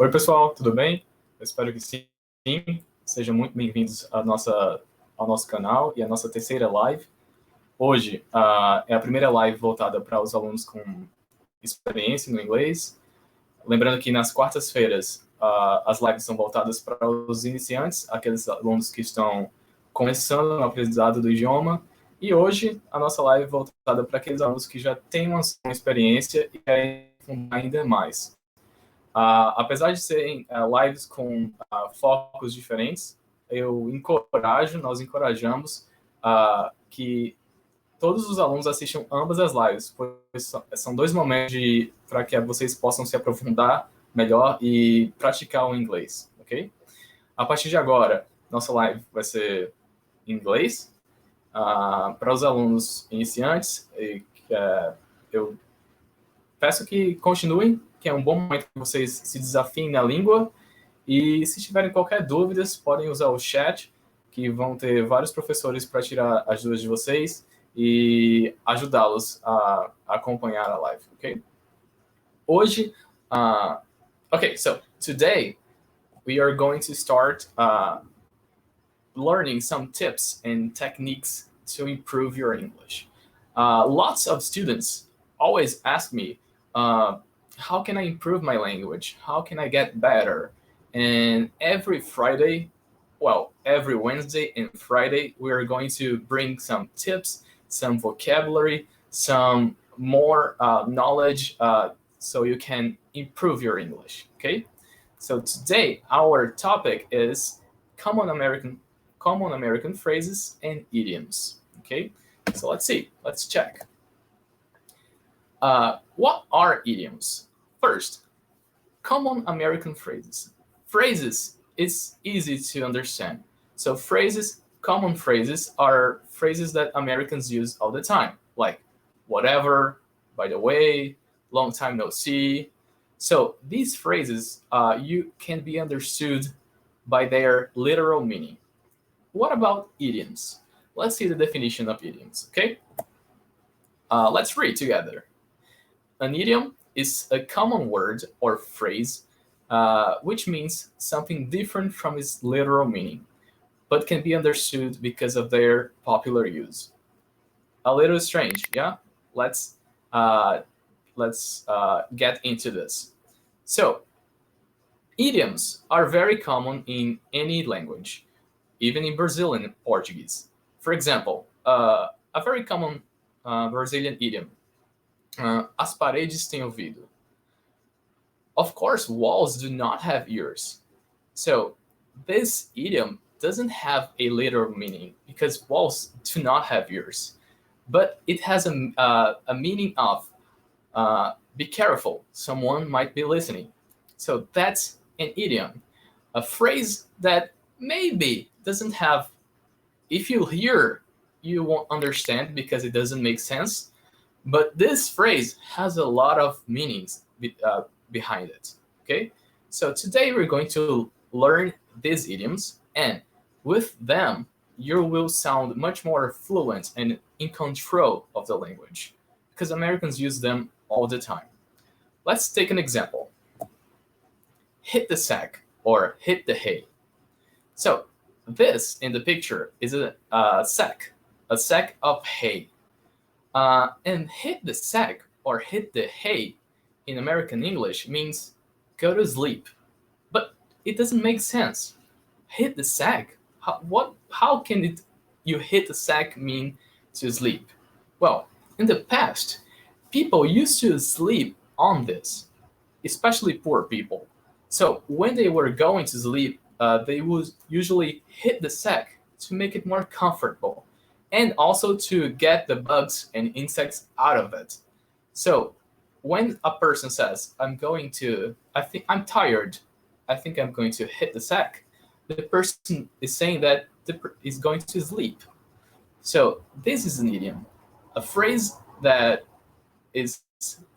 Oi, pessoal, tudo bem? Eu espero que sim. Sejam muito bem-vindos ao nosso canal e à nossa terceira live. Hoje é a primeira live voltada para os alunos com experiência no inglês. Lembrando que nas quartas-feiras as lives são voltadas para os iniciantes, aqueles alunos que estão começando no aprendizado do idioma. E hoje a nossa live é voltada para aqueles alunos que já têm uma experiência e querem aprofundar ainda mais. Apesar de serem lives com focos diferentes, nós encorajamos que todos os alunos assistam ambas as lives, pois são dois momentos para que vocês possam se aprofundar melhor e praticar o inglês, ok? A partir de agora, nossa live vai ser em inglês. Para os alunos iniciantes, eu peço que continuem, que é um bom momento que vocês se desafiem na língua. E se tiverem qualquer dúvida, podem usar o chat, que vão ter vários professores para tirar as dúvidas de vocês e ajudá-los a acompanhar a live, ok? Hoje, okay, so today we are going to start learning some tips and techniques to improve your English. Lots of students always ask me, how can I improve my language? How can I get better? And every Wednesday and Friday, we are going to bring some tips, some vocabulary, some more knowledge so you can improve your English, okay? So today, our topic is common American phrases and idioms, okay? So let's see, let's check. What are idioms? First, common American phrases. Phrases is easy to understand. So common phrases are phrases that Americans use all the time, like whatever, by the way, long time no see. So these phrases you can be understood by their literal meaning. What about idioms? Let's see the definition of idioms, okay? Let's read together. An idiom is a common word or phrase which means something different from its literal meaning, but can be understood because of their popular use. A little strange, yeah? Let's get into this. So, idioms are very common in any language, even in Brazilian Portuguese. For example, a very common Brazilian idiom, as paredes têm ouvido. Of course, walls do not have ears. So this idiom doesn't have a literal meaning because walls do not have ears. But it has a meaning of be careful, someone might be listening. So that's an idiom, a phrase that maybe doesn't have, if you hear, you won't understand because it doesn't make sense. But this phrase has a lot of meanings behind it, okay? So today we're going to learn these idioms, and with them, you will sound much more fluent and in control of the language because Americans use them all the time. Let's take an example. Hit the sack or hit the hay. So this in the picture is a sack of hay. And hit the sack or hit the hay in American English means go to sleep. But it doesn't make sense. Hit the sack? How can you hit the sack mean to sleep? Well, in the past, people used to sleep on this, especially poor people. So when they were going to sleep, they would usually hit the sack to make it more comfortable and also to get the bugs and insects out of it. So when a person says, I'm tired, I think I'm going to hit the sack, the person is saying that is going to sleep. So this is an idiom, a phrase that is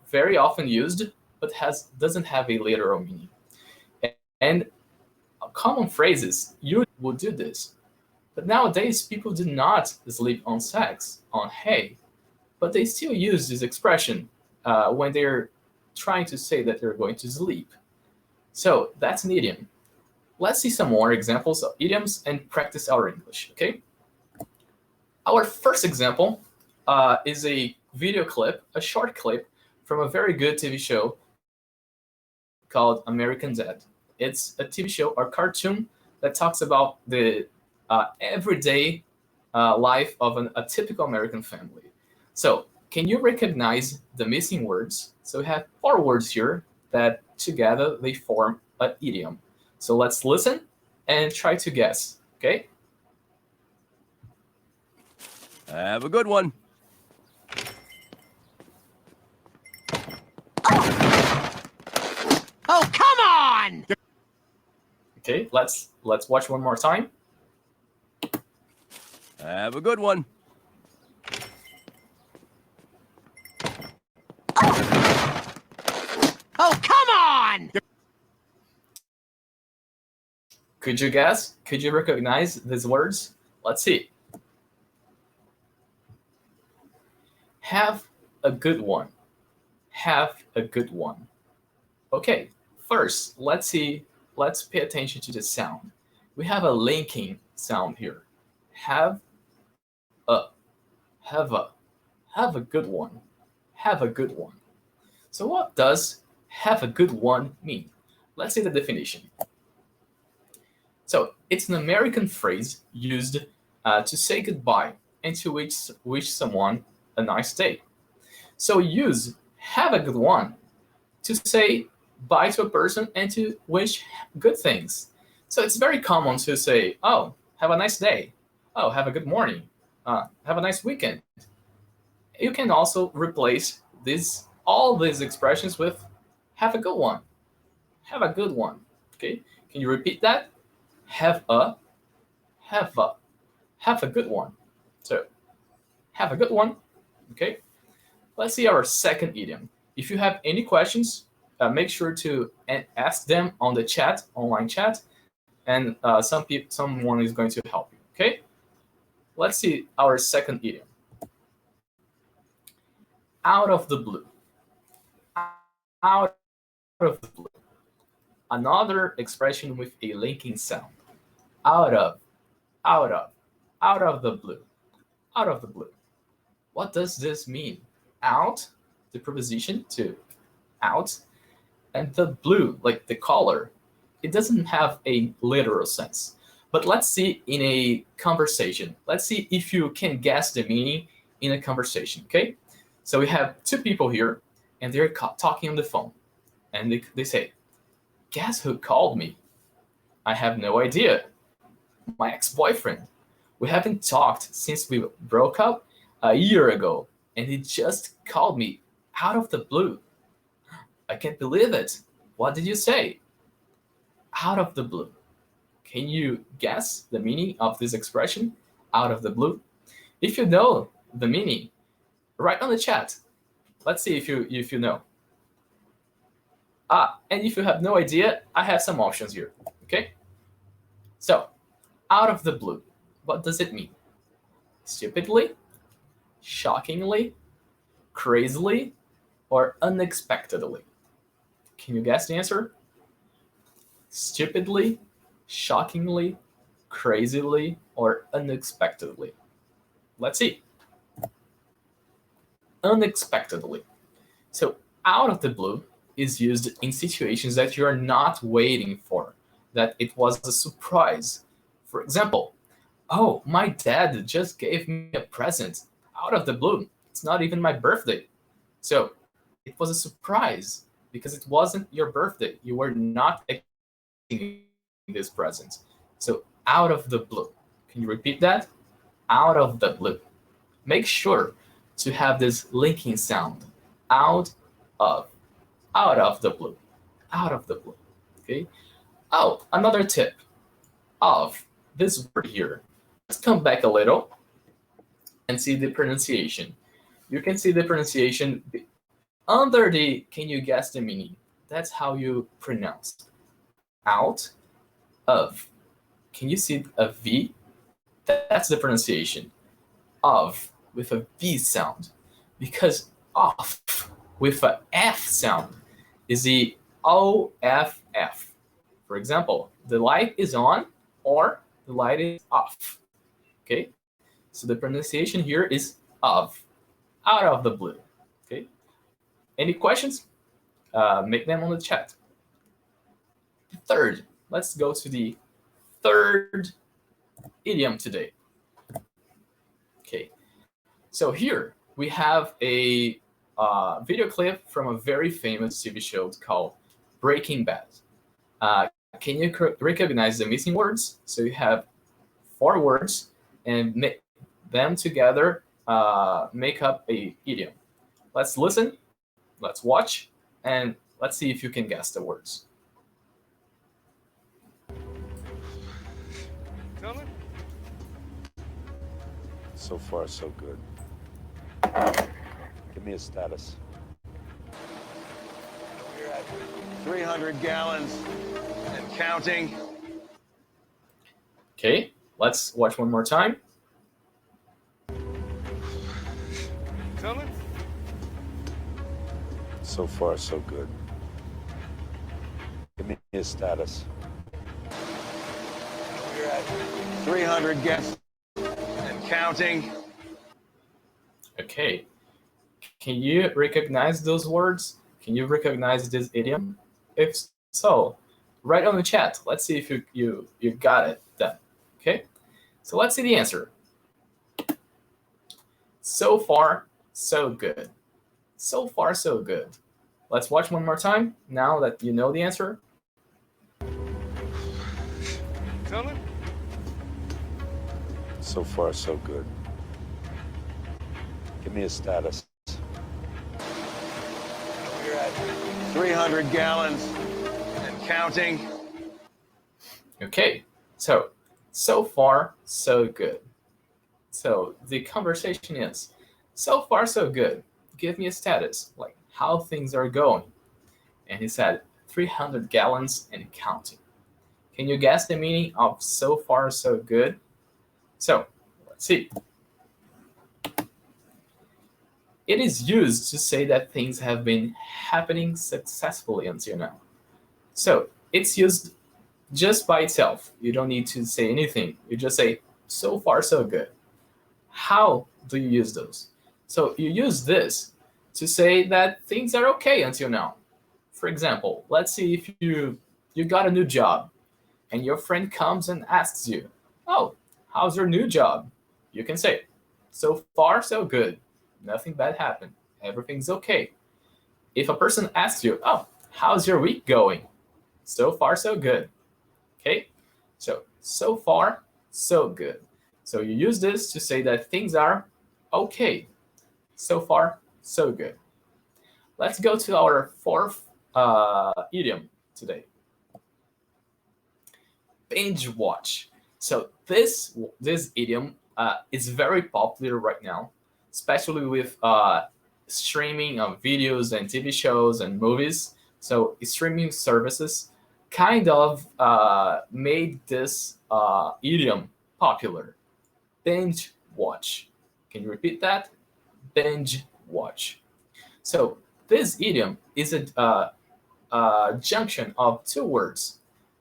very often used, but doesn't have a literal meaning. And common phrases, you would do this. But nowadays, people do not sleep on sacks, on hay, but they still use this expression when they're trying to say that they're going to sleep. So that's an idiom. Let's see some more examples of idioms and practice our English, okay? Our first example is a video clip, a short clip from a very good TV show called American Dad. It's a TV show or cartoon that talks about the everyday life of a typical American family. So can you recognize the missing words? So we have 4 words here that together they form an idiom. So let's listen and try to guess, okay? Have a good one. Oh, come on! Okay, let's watch one more time. Have a good one. Oh, come on! Could you guess? Could you recognize these words? Let's see. Have a good one. Have a good one. Okay, first, let's pay attention to the sound. We have a linking sound here. Have a good one. Have a good one. So what does have a good one mean? Let's see the definition. So it's an American phrase used to say goodbye and to wish someone a nice day. So use have a good one to say bye to a person and to wish good things. So it's very common to say, oh, have a nice day. Oh, have a good morning. Have a nice weekend. You can also replace all these expressions with have a good one. Have a good one. Okay? Can you repeat that? Have a good one. So have a good one. Okay? Let's see our second idiom. If you have any questions, make sure to ask them on the chat, online chat, and someone is going to help you. Okay? Let's see our second idiom. Out of the blue. Out of the blue. Another expression with a linking sound. Out of the blue. Out of the blue. What does this mean? Out, the preposition to out, and the blue, like the color, it doesn't have a literal sense. But let's see in a conversation. Let's see if you can guess the meaning in a conversation, okay? So we have 2 people here, and they're talking on the phone. And they say, guess who called me? I have no idea. My ex-boyfriend. We haven't talked since we broke up a year ago, and he just called me out of the blue. I can't believe it. What did you say? Out of the blue. Can you guess the meaning of this expression, out of the blue? If you know the meaning, write on the chat. Let's see if you know. And if you have no idea, I have some options here, okay? So, out of the blue, what does it mean? Stupidly, shockingly, crazily, or unexpectedly? Can you guess the answer? Stupidly, shockingly, crazily, or unexpectedly? Let's see. Unexpectedly. So out of the blue is used in situations that you are not waiting for, that it was a surprise. For example, oh, my dad just gave me a present out of the blue. It's not even my birthday. So it was a surprise because it wasn't your birthday. You were not expecting this present. So out of the blue. Can you repeat that? Out of the blue. Make sure to have this linking sound. Out of the blue. Out of the blue. Okay? Oh, another tip. Of this word here. Let's come back a little and see the pronunciation. You can see the pronunciation under the can you guess the meaning? That's how you pronounce. Out of. Can you see a V? That's the pronunciation. Of with a V sound. Because off with a F sound is the OFF. For example, the light is on or the light is off. Okay, so the pronunciation here is of, out of the blue. Okay, any questions? Make them on the chat. Third, let's go to the third idiom today. Okay, so here we have a video clip from a very famous TV show called Breaking Bad. Can you recognize the missing words? So you have 4 words and make them together make up a idiom. Let's listen, let's watch, and let's see if you can guess the words. Gentlemen? So far, so good. Give me a status. We're at 300 gallons and counting. Okay, let's watch one more time. Gentlemen? So far, so good. Give me a status. We're at 300 gallons and counting. Okay, can you recognize those words? Can you recognize this idiom? If so, write on the chat. Let's see if you got it then. Okay, so let's see the answer. So far, so good. So far, so good. Let's watch one more time now that you know the answer. Gentlemen? So far, so good. Give me a status. We're at 300 gallons and counting. Okay, so far, so good. So the conversation is, so far, so good. Give me a status, like how things are going. And he said, 300 gallons and counting. Can you guess the meaning of so far, so good? So, let's see. It is used to say that things have been happening successfully until now. So, it's used just by itself. You don't need to say anything. You just say, so far, so good. How do you use those? So, you use this to say that things are okay until now. For example, let's see if you got a new job and your friend comes and asks you, oh, how's your new job? You can say, so far, so good. Nothing bad happened. Everything's okay. If a person asks you, oh, how's your week going? So far, so good. Okay? So far, so good. So you use this to say that things are okay. So far, so good. Let's go to our fourth idiom today. Binge watch. So this idiom is very popular right now, especially with streaming of videos and TV shows and movies. So streaming services kind of made this idiom popular. Binge watch. Can you repeat that? Binge watch. So this idiom is a junction of 2 words,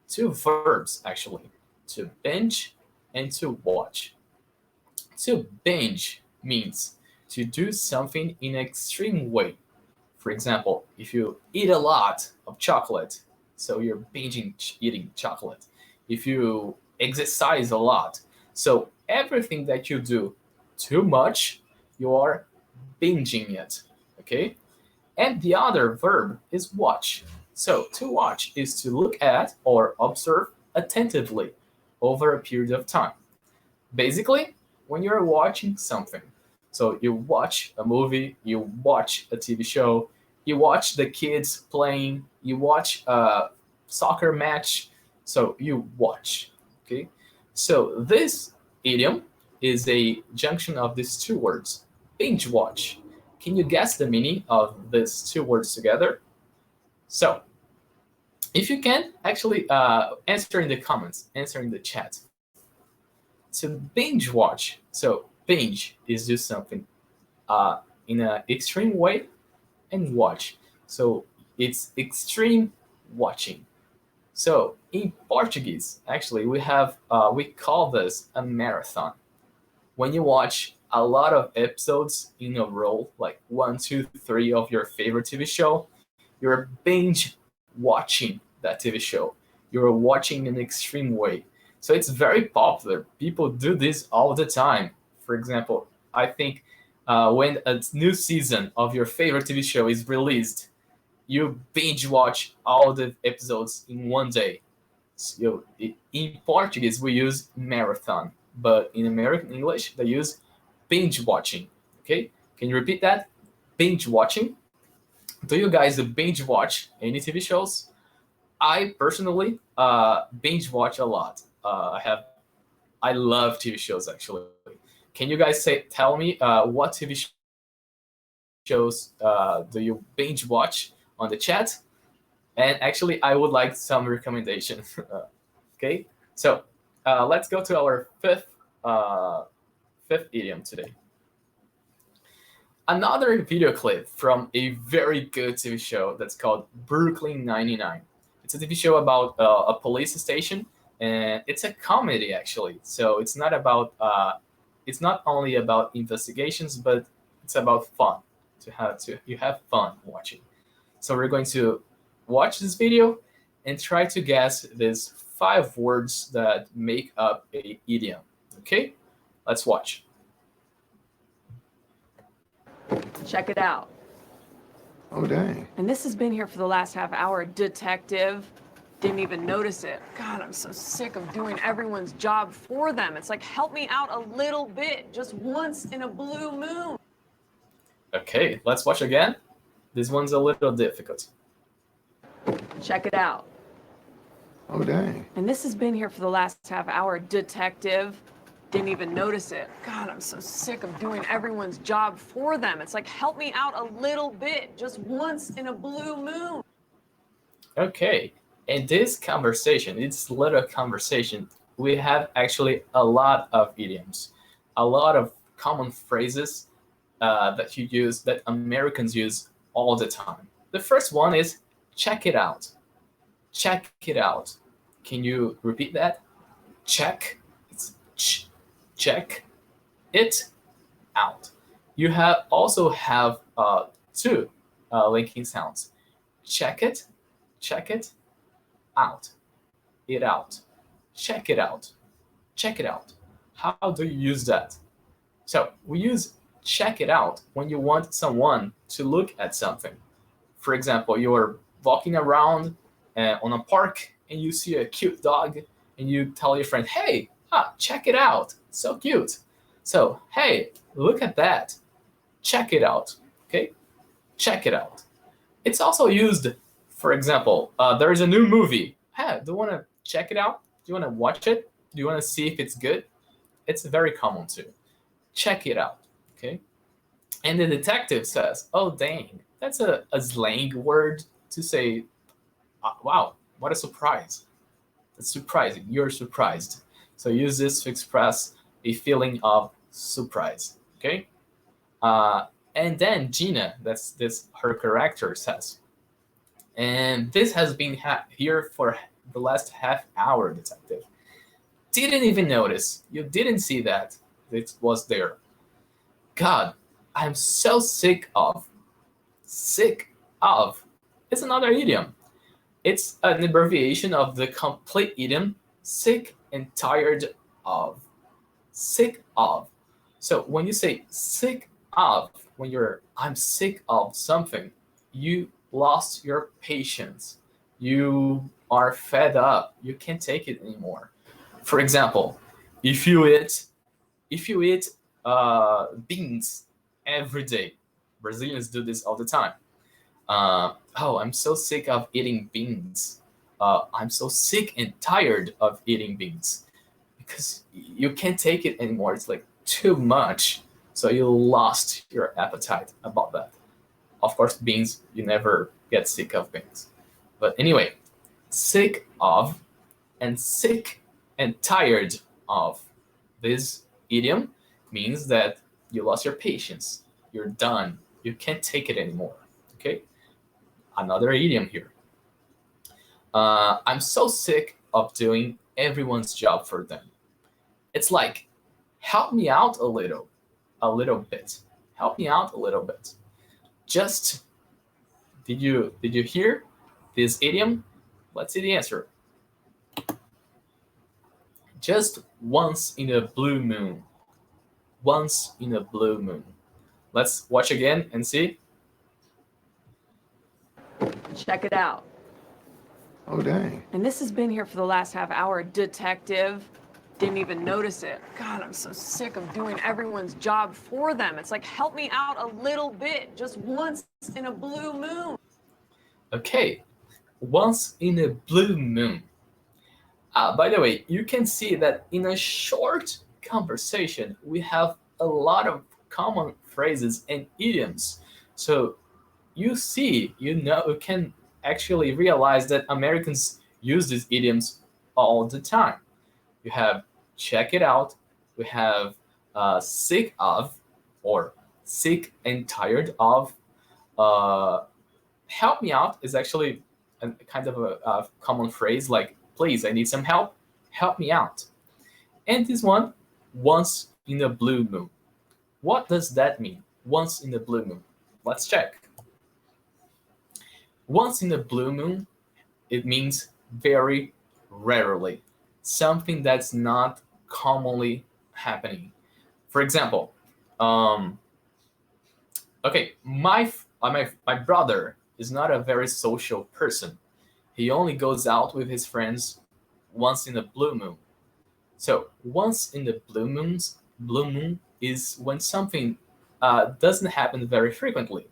2 verbs actually, to binge and to watch. To binge means to do something in an extreme way. For example, if you eat a lot of chocolate, so you're binging eating chocolate. If you exercise a lot, so everything that you do too much, you are binging it, okay? And the other verb is watch. So to watch is to look at or observe attentively over a period of time. Basically, when you're watching something, so you watch a movie, you watch a TV show, you watch the kids playing, you watch a soccer match, so you watch, okay? So this idiom is a junction of these 2 words, binge watch. Can you guess the meaning of these 2 words together? So, if you can, actually answer in the comments, answer in the chat. To binge watch, so binge is do something in an extreme way, and watch. So it's extreme watching. So in Portuguese, actually, we call this a marathon. When you watch a lot of episodes in a row, like 1, 2, 3 of your favorite TV show, you're binge watching that TV show. You're watching in an extreme way. So it's very popular. People do this all the time. For example, I think when a new season of your favorite TV show is released, you binge watch all the episodes in one day. So in Portuguese, we use marathon, but in American English, they use binge watching. Okay, can you repeat that? Binge watching. Do you guys binge watch any TV shows? I personally binge watch a lot. I love TV shows actually. Can you guys tell me what TV shows do you binge watch on the chat? And actually, I would like some recommendation. Okay, so let's go to our fifth idiom today. Another video clip from a very good TV show that's called Brooklyn 99. It's a TV show about a police station, and it's a comedy actually. So it's not about it's not only about investigations, but it's about fun. You have fun watching. So we're going to watch this video and try to guess these 5 words that make up a idiom. Okay, let's watch. Check it out. Oh, dang. And this has been here for the last half hour. Detective didn't even notice it. God, I'm so sick of doing everyone's job for them. It's like, help me out a little bit, just once in a blue moon. Okay, let's watch again. This one's a little difficult. Check it out. Oh, dang. And this has been here for the last half hour. Detective didn't even notice it. God, I'm so sick of doing everyone's job for them. It's like, help me out a little bit, just once in a blue moon. Okay, in this little conversation, we have actually a lot of idioms, a lot of common phrases that Americans use all the time. The first one is check it out. Check it out. Can you repeat that? Check. It's check it out. You also have 2 linking sounds. Check it out. It out. Check it out. Check it out. How do you use that? So we use check it out when you want someone to look at something. For example, you're walking around on a park and you see a cute dog and you tell your friend, hey, check it out. So cute. So, hey, look at that. Check it out. Okay? Check it out. It's also used, for example, there is a new movie. Hey, do you want to check it out? Do you want to watch it? Do you want to see if it's good? It's very common too. Check it out. Okay? And the detective says, oh, dang, that's a slang word to say, wow, what a surprise. That's surprising. You're surprised. So use this to express a feeling of surprise. Okay? And then Gina, that's her character, says, and this has been here for the last half hour, detective. Didn't even notice. You didn't see that it was there. God, I'm so sick of. Sick of. It's another idiom. It's an abbreviation of the complete idiom, sick and tired of. Sick of. So when you say sick of, I'm sick of something, you lost your patience. You are fed up. You can't take it anymore. For example, if you eat beans every day, Brazilians do this all the time. I'm so sick of eating beans. I'm so sick and tired of eating beans, because you can't take it anymore. It's like too much. So you lost your appetite about that. Of course, beans, you never get sick of beans. But anyway, sick of and sick and tired of. This idiom means that you lost your patience. You're done. You can't take it anymore. Okay? Another idiom here. I'm so sick of doing everyone's job for them. It's like, help me out a little bit. Help me out a little bit. Just, did you hear this idiom? Let's see the answer. Just once in a blue moon. Once in a blue moon. Let's watch again and see. Check it out. Oh, dang. And this has been here for the last half hour. Detective didn't even notice it. God, I'm so sick of doing everyone's job for them. It's like, help me out a little bit, just once in a blue moon. Okay, once in a blue moon. By the way, you can see that in a short conversation, we have a lot of common phrases and idioms. So you can actually realize that Americans use these idioms all the time. You have check it out. We have sick of, or sick and tired of. Help me out is actually a kind of a common phrase, like, please, I need some help. Help me out. And this one, once in a blue moon. What does that mean? Once in a blue moon. Let's check. Once in a blue moon, it means very rarely. Something that's not commonly happening. For example, okay, my brother is not a very social person. He only goes out with his friends once in a blue moon. So once in the blue moon is when something doesn't happen very frequently.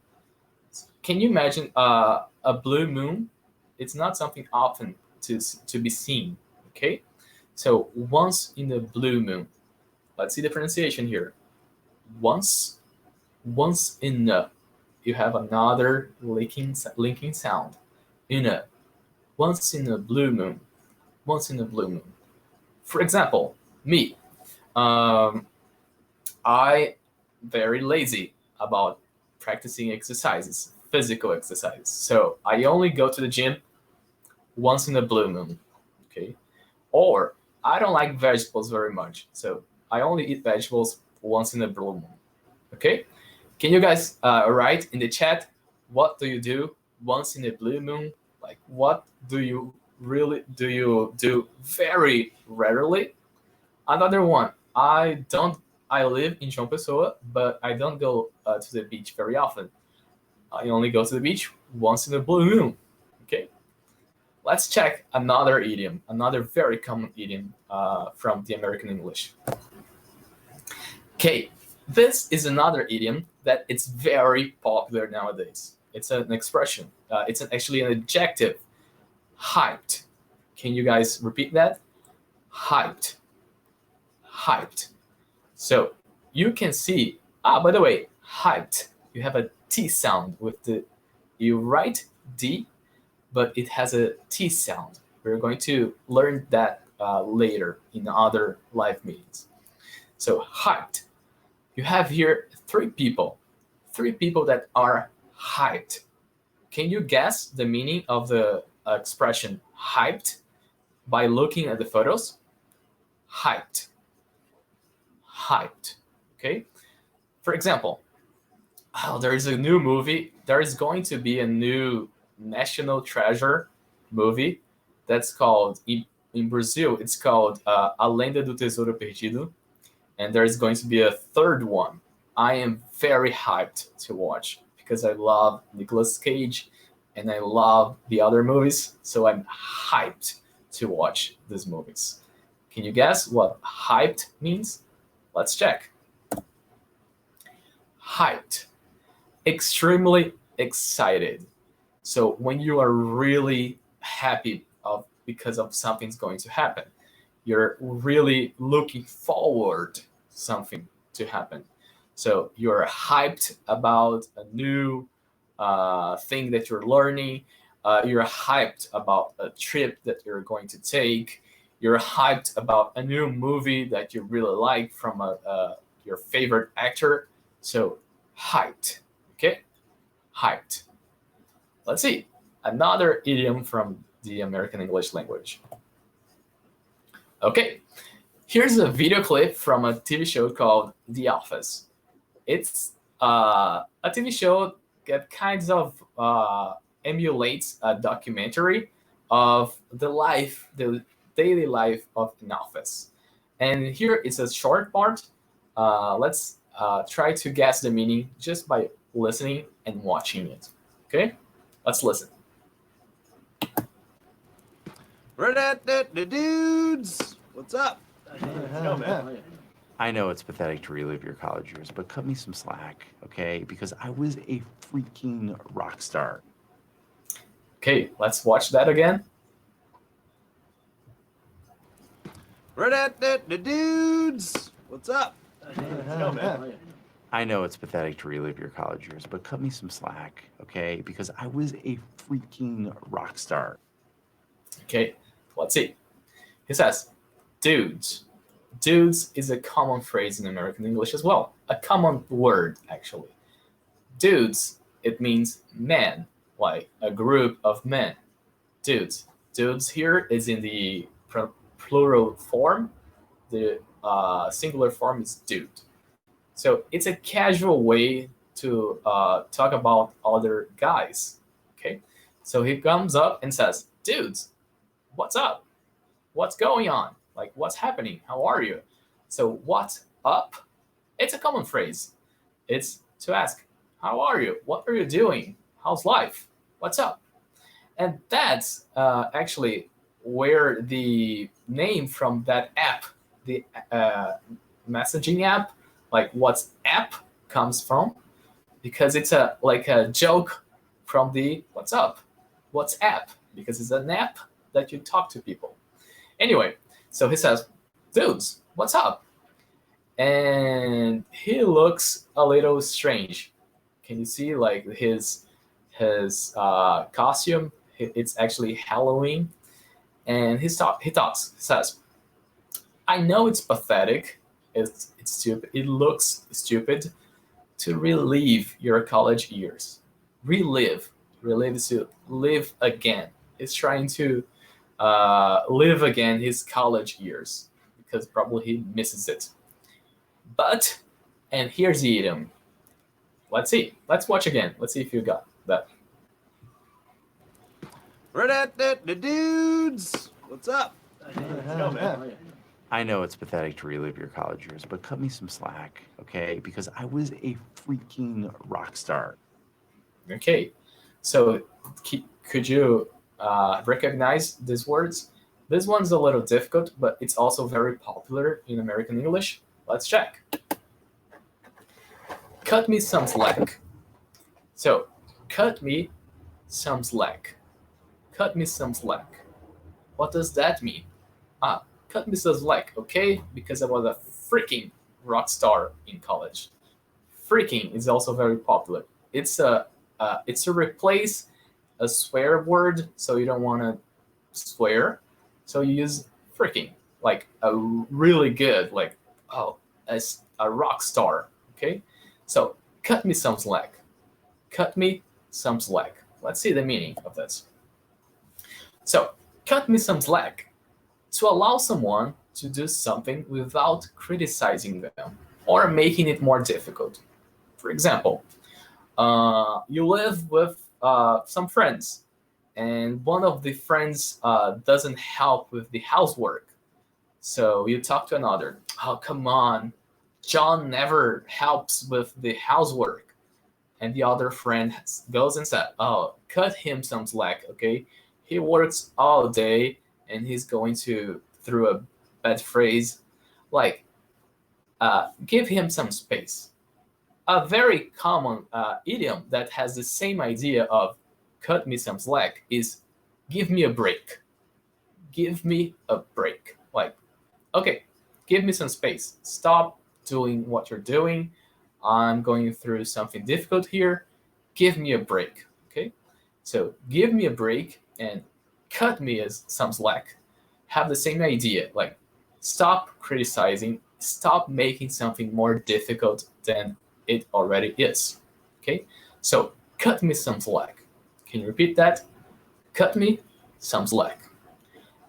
Can you imagine a blue moon? It's not something often to be seen. Okay, so once in a blue moon. Let's see the pronunciation here. Once in a. You have another linking sound. In a. Once in a blue moon. Once in a blue moon. For example, me. I very lazy about practicing exercises, physical exercises. So I only go to the gym once in a blue moon. Okay. Or I don't like vegetables very much. So I only eat vegetables once in a blue moon. Okay. Can you guys write in the chat, what do you do once in a blue moon? Like, what do you do very rarely? Another one, I live in João Pessoa, but I don't go to the beach very often. I only go to the beach once in a blue moon. Okay, let's check another idiom, another very common idiom from the American English. Okay, this is another idiom that it's very popular nowadays. It's an expression. It's actually an adjective. Hyped. Can you guys repeat that? Hyped. Hyped. So you can see, by the way, hyped, you have a T sound with you write D, but it has a T sound. We're going to learn that later in other live meetings. So hyped. You have here three people that are hyped. Can you guess the meaning of the expression hyped by looking at the photos? Hyped. Hyped. Okay. For example, there is a new movie. There is going to be a new National Treasure movie that's called, in Brazil, it's called A Lenda do Tesouro Perdido. And there is going to be a third one. I am very hyped to watch because I love Nicolas Cage and I love the other movies. So I'm hyped to watch these movies. Can you guess what hyped means? Let's check. Hyped. Extremely excited. So when you are really happy because of something's going to happen, you're really looking forward to something to happen. So you're hyped about a new thing that you're learning. You're hyped about a trip that you're going to take. You're hyped about a new movie that you really like from your favorite actor. So hyped. Okay, hyped. Let's see another idiom from the American English language. Okay, here's a video clip from a TV show called The Office. It's a TV show that kind of emulates a documentary of the daily life of an office. And here is a short part. Let's try to guess the meaning just by listening and watching it. Okay, let's listen. Dudes, what's up? I know it's pathetic to relive your college years, but cut me some slack, okay? Because I was a freaking rock star. Okay, let's watch that again. Dudes, what's up? I know it's pathetic to relive your college years, but cut me some slack, okay? Because I was a freaking rock star. Okay, let's see. He says, dudes. Dudes is a common phrase in American English as well. A common word, actually. Dudes, it means men, like a group of men. Dudes. Dudes here is in the plural form. The singular form is dude. So it's a casual way to talk about other guys. Okay, so he comes up and says, dudes, what's up? What's going on? Like, what's happening? How are you? So what's up? It's a common phrase. It's to ask, how are you? What are you doing? How's life? What's up? And that's actually where the name from that app, the messaging app, like WhatsApp, comes from, because it's like a joke from the what's up, WhatsApp, because it's an app that you talk to people. Anyway, so he says, dudes, what's up? And he looks a little strange. Can you see like his costume? It's actually Halloween. And he says, I know it's pathetic. It's stupid. It looks stupid to relive your college years. Relive is to live again. He's trying to live again his college years because probably he misses it. But, and here's the idiom. Let's see. Let's watch again. Let's see if you got that. Dudes, what's up? I know it's pathetic to relive your college years, but cut me some slack, okay? Because I was a freaking rock star. Okay, so could you recognize these words? This one's a little difficult, but it's also very popular in American English. Let's check. Cut me some slack. So, cut me some slack. Cut me some slack. What does that mean? Cut me some slack, okay? Because I was a freaking rock star in college. Freaking is also very popular. It's to replace a swear word, so you don't want to swear. So you use freaking, like a really good, like, oh, as a rock star, okay? So cut me some slack. Cut me some slack. Let's see the meaning of this. So, cut me some slack. To allow someone to do something without criticizing them or making it more difficult. For example, you live with some friends, and one of the friends doesn't help with the housework. So you talk to another. Oh, come on. John never helps with the housework. And the other friend goes and says, oh, cut him some slack, okay? He works all day, and he's going to, through a bad phrase, like, give him some space. A very common idiom that has the same idea of cut me some slack is give me a break. Give me a break. Like, okay, give me some space. Stop doing what you're doing. I'm going through something difficult here. Give me a break, okay? So give me a break and cut me some slack have the same idea, like stop criticizing, stop making something more difficult than it already is. Okay, so cut me some slack. Can you repeat that? Cut me sounds like.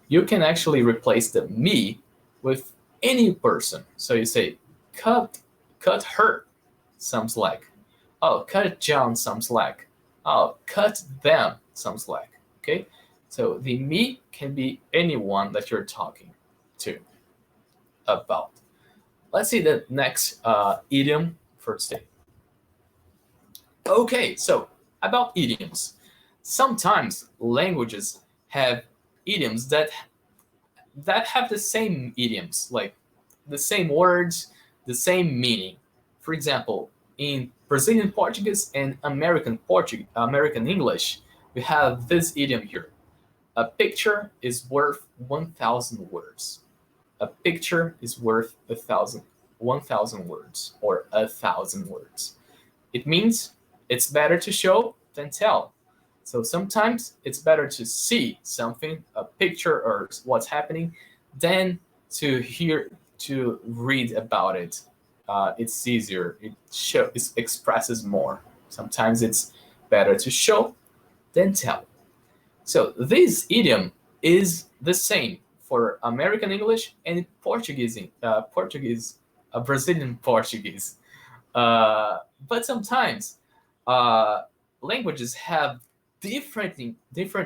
You can actually replace the me with any person. So you say, cut her, sounds like. Oh, cut John, sounds like. Oh, cut them, sounds like. Okay? So the me can be anyone that you're talking to about. Let's see the next idiom for today. Okay, so about idioms. Sometimes languages have idioms that have the same idioms, like the same words, the same meaning. For example, in Brazilian Portuguese and American English, we have this idiom here. A picture is worth 1,000 words. A picture is worth 1,000 words, or 1,000 words. It means it's better to show than tell. So sometimes it's better to see something, a picture or what's happening, than to read about it. It's easier. It expresses more. Sometimes it's better to show than tell. So this idiom is the same for American English and Brazilian Portuguese. But sometimes languages have different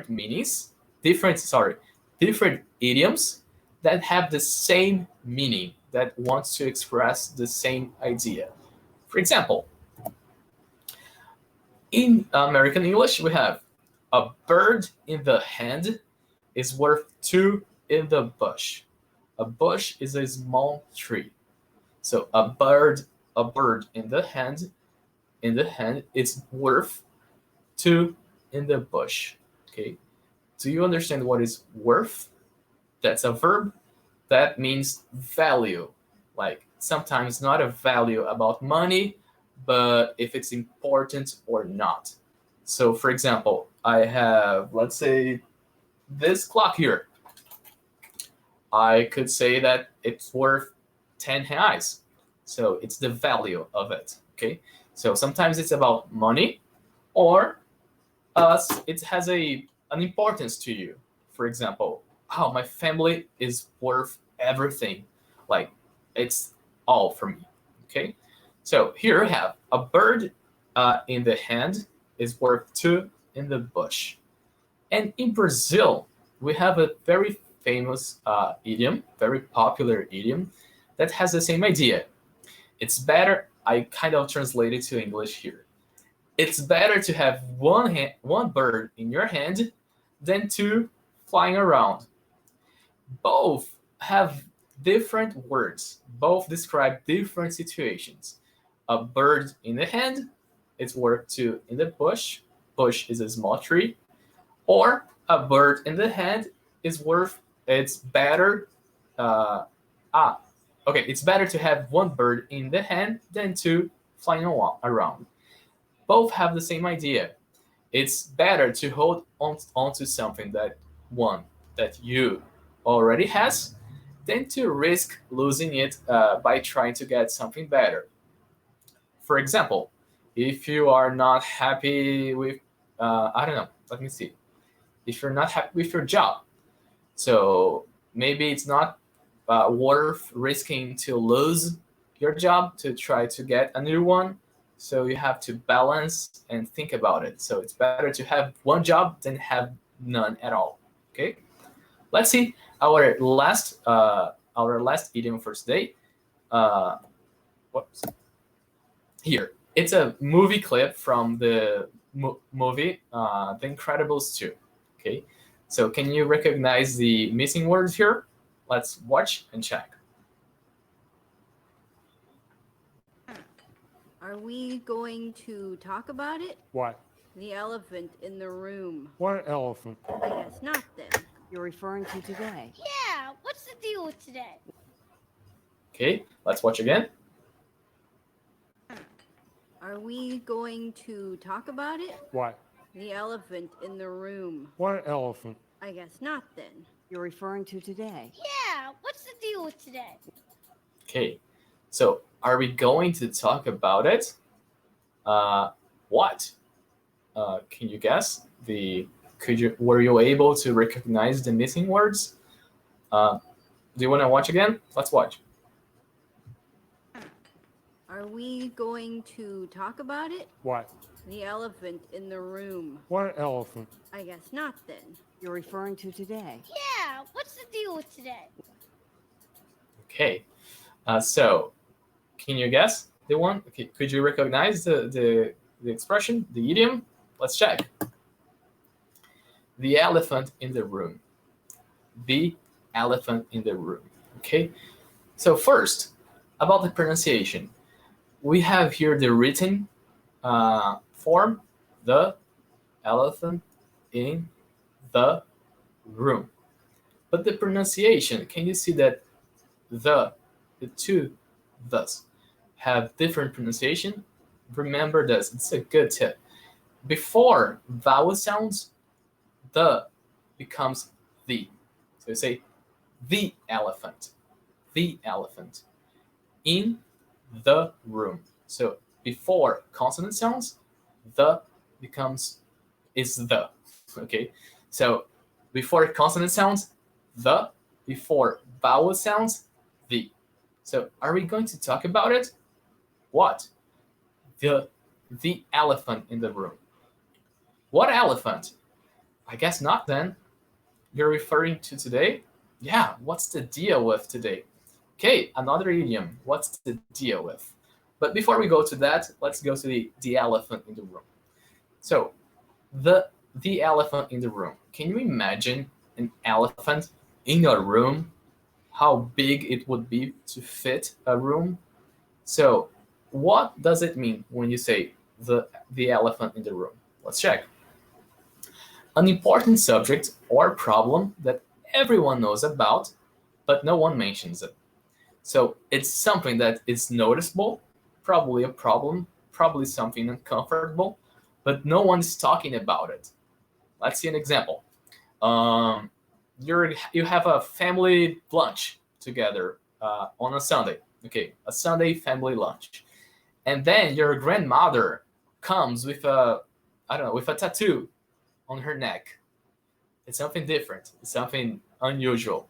meanings, different idioms that have the same meaning, that wants to express the same idea. For example, in American English, we have a bird in the hand is worth two in the bush. A bush is a small tree. So a bird in the hand is worth two in the bush. Okay. Do you understand what is worth? That's a verb. That means value. Like sometimes not a value about money, but if it's important or not. So for example, I have, let's say, this clock here. I could say that it's worth 10 reais. So it's the value of it. Okay. So sometimes it's about money, or it has an importance to you. For example, oh, my family is worth everything. Like it's all for me. Okay. So here we have a bird in the hand is worth two in the bush. And in Brazil, we have a very famous idiom, very popular idiom that has the same idea. It's better, I kind of translated to English here. It's better to have one bird in your hand than two flying around. Both have different words. Both describe different situations. A bird in the hand is worth two in the bush. Bush is a small tree. Or a bird in the hand is worth, it's better, it's better to have one bird in the hand than two flying around. Both have the same idea. It's better to hold onto something that you already has than to risk losing it by trying to get something better. For example, if you are not happy with, let me see. If you're not happy with your job, so maybe it's not worth risking to lose your job to try to get a new one. So you have to balance and think about it. So it's better to have one job than have none at all. Okay, let's see our last idiom for today. Here, it's a movie clip from the movie The Incredibles 2. Okay, so can you recognize the missing words here? Let's watch and check. Are we going to talk about it? What? The elephant in the room. What elephant? I guess not then. You're referring to today. Yeah, what's the deal with today? Okay, let's watch again. Are we going to talk about it? What? The elephant in the room. What elephant? I guess not then. You're referring to today. Yeah, what's the deal with today? Okay, so are we going to talk about it? What? Can you guess the Were you able to recognize the missing words? Do you want to watch again? Let's watch. Are we going to talk about it? What? The elephant in the room. What elephant? I guess not then. You're referring to today. Yeah, what's the deal with today? Okay. So, can you guess the one? Okay. Could you recognize the expression, the idiom? Let's check. The elephant in the room. The elephant in the room. Okay. So first, about the pronunciation, we have here the written form, the elephant in the room. But the pronunciation, can you see that the two thus have different pronunciation? Remember this, it's a good tip. Before vowel sounds, the becomes the. So you say the elephant in the room. So before consonant sounds, the is the. Okay, so before consonant sounds, the. Before vowel sounds, the. So are we going to talk about it? What? The elephant in the room. What elephant? I guess not then. You're referring to today? Yeah, what's the deal with today? Okay, another idiom. What's the deal with? But before we go to that, let's go to the elephant in the room. So, the elephant in the room. Can you imagine an elephant in a room? How big it would be to fit a room? So, what does it mean when you say the elephant in the room? Let's check. An important subject or problem that everyone knows about, but no one mentions it. So it's something that is noticeable, probably a problem, probably something uncomfortable, but no one's talking about it. Let's see an example. You have a family lunch together on a Sunday. Okay, a Sunday family lunch. And then your grandmother comes with a tattoo on her neck. It's something different. It's something unusual.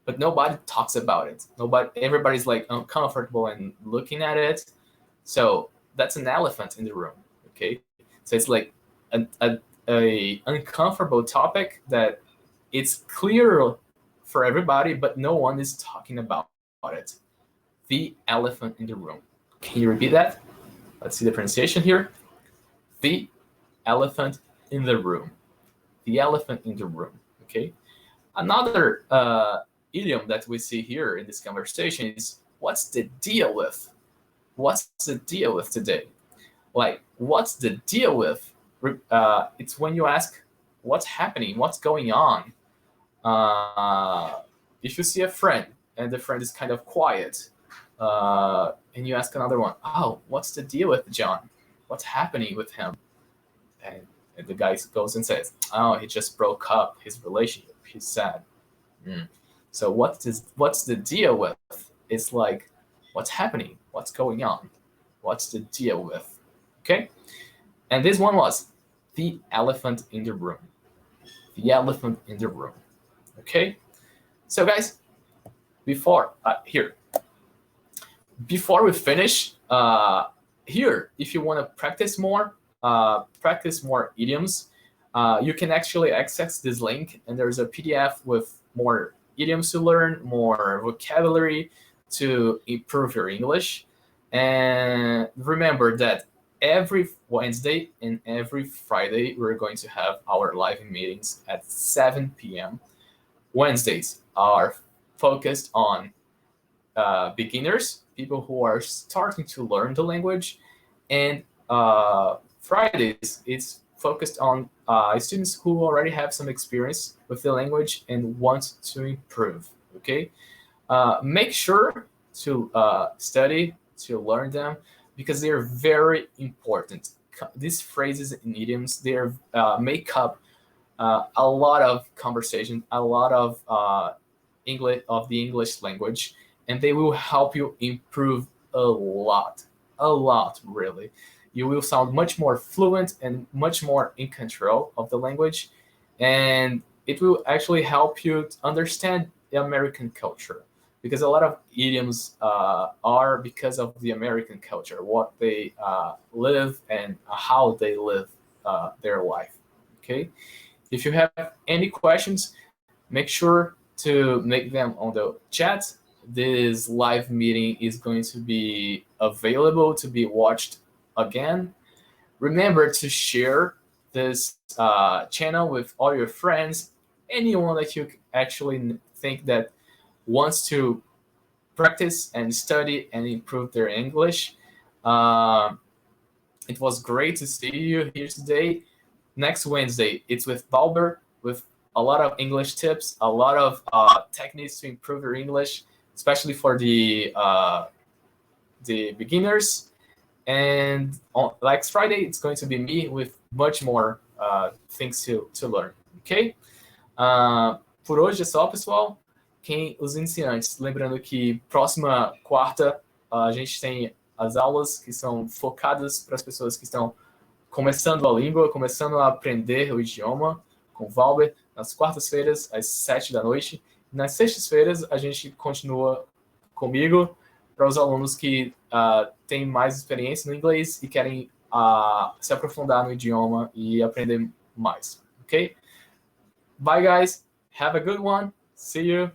But nobody talks about it. Everybody's like uncomfortable and looking at it. So that's an elephant in the room. Okay, so it's like a uncomfortable topic that it's clear for everybody, but no one is talking about it. The elephant in the room. Can you repeat that? Let's see the pronunciation here. The elephant in the room. The elephant in the room. Okay. Another idiom that we see here in this conversation is what's the deal with? What's the deal with today? Like, what's the deal with? It's when you ask, what's happening? What's going on? If you see a friend and the friend is kind of quiet, and you ask another one, oh, what's the deal with John? What's happening with him? And the guy goes and says, oh, he just broke up his relationship. He's sad. So what's the deal with? It's like, what's happening? What's going on? What's the deal with? Okay? And this one was the elephant in the room. The elephant in the room. Okay? So guys, before we finish, here, if you want to practice more idioms, you can actually access this link, and there's a PDF with more idioms to learn, more vocabulary to improve your English. And remember that every Wednesday and every Friday, we're going to have our live meetings at 7 p.m. Wednesdays are focused on beginners, people who are starting to learn the language, and Fridays it's focused on students who already have some experience with the language and want to improve. Okay, make sure to study to learn them because they are very important. These phrases and idioms, they make up a lot of conversation, a lot of the English language, and they will help you improve a lot really. You will sound much more fluent and much more in control of the language. and it will actually help you to understand the American culture, because a lot of idioms are because of the American culture, what they live and how they live their life. Okay, if you have any questions, make sure to make them on the chat. This live meeting is going to be available to be watched again. Remember to share this channel with all your friends, anyone that you actually think that wants to practice and study and improve their English. It was great to see you here today. Next Wednesday, it's with Balber, with a lot of English tips, a lot of techniques to improve your English, especially for the beginners. And on next Friday, it's going to be me with much more things to learn, ok? Por hoje é só, pessoal. Os iniciantes, lembrando que próxima quarta a gente tem as aulas que são focadas para as pessoas que estão começando a língua, começando a aprender o idioma, com Valber, nas quartas-feiras, às 7 da noite. Nas sextas-feiras, a gente continua comigo para os alunos que têm mais experiência no inglês e querem se aprofundar no idioma e aprender mais, ok? Bye, guys. Have a good one. See you.